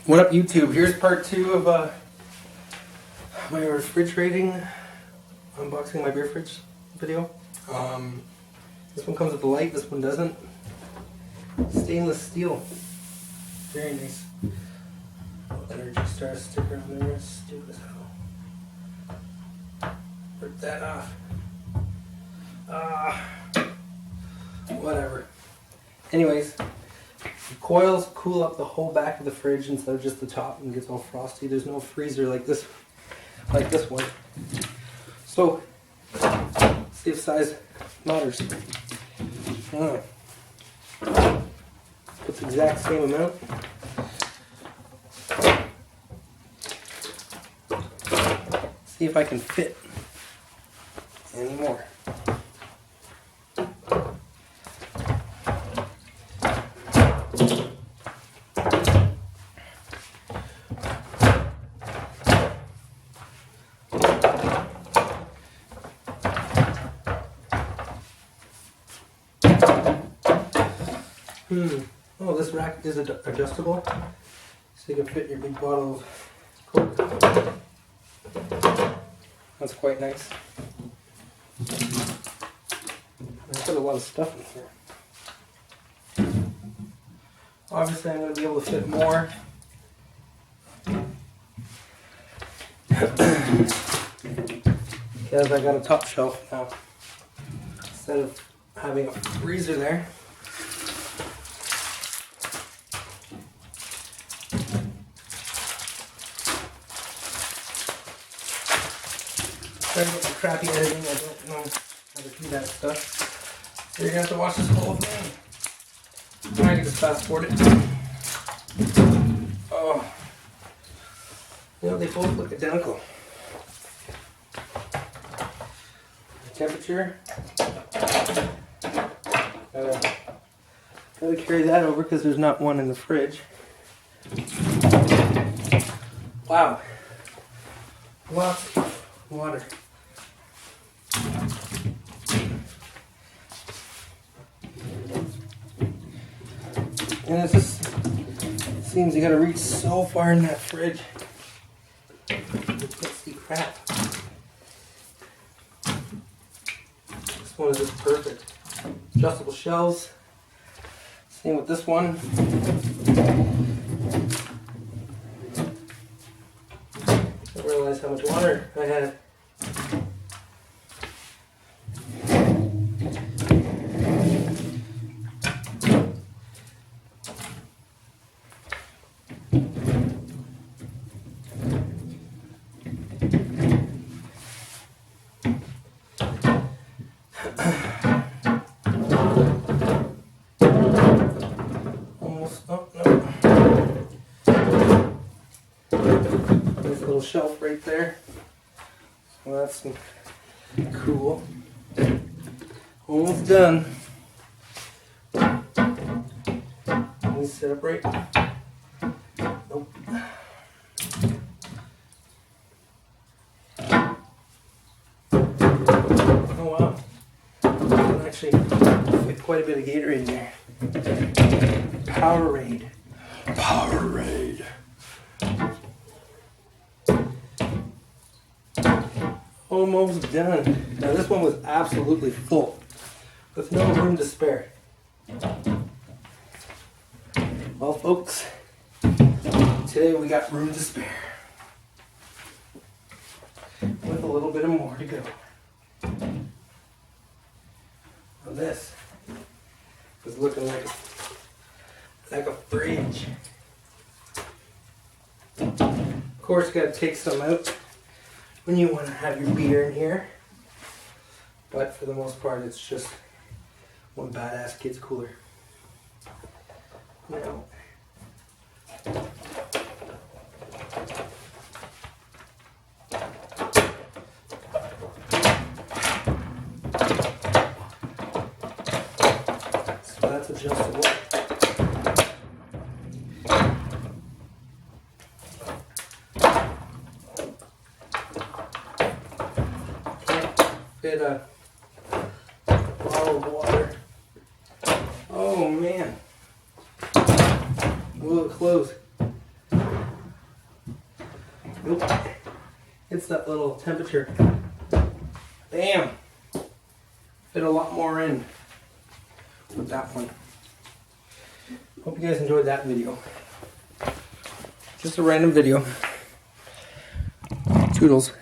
What up, YouTube? Here's part 2 of my refrigerating, unboxing my beer fridge video. This one comes with the light, this one doesn't. Stainless steel. Very nice. Energy Star sticker on there. Stupid as hell. Rip that off. Whatever. Anyways. The coils cool up the whole back of the fridge instead of just the top and gets all frosty. There's no freezer like this one. So, see if size matters. It's the exact same amount. See if I can fit any more. Oh, this rack is adjustable, so you can fit your big bottle of Coke. That's quite nice. I put a lot of stuff in here. Obviously, I'm going to be able to fit more. Because I got a top shelf now, instead of having a freezer there. Sorry about the crappy editing, I don't know how to do that stuff. So you're going to have to watch this whole thing. I can just fast forward it. Oh. You know, they both look identical. The temperature. Gotta carry that over because there's not one in the fridge. Wow. Lots of water. And it just seems you gotta reach so far in that fridge. You can't see crap. This one is just perfect. Adjustable shelves. Same with this one. Didn't realize how much water I had. Little shelf right there. So that's cool. Almost done. Let me set up right. Nope. Oh wow. I can actually fit quite a bit of Gatorade in there. Powerade. Powerade. Almost done. Now this one was absolutely full, with no room to spare. Well, folks, today we got room to spare, with a little bit of more to go. Now this is looking like a fridge. Of course, you got to take some out when you want to have your beer in here, but for the most part it's just one badass kid's cooler. Now, so that's adjustable. Fit a bottle of water. Oh man. Will it close? Nope. It's that little temperature. Bam! Fit a lot more in with that one. Hope you guys enjoyed that video. Just a random video. Toodles.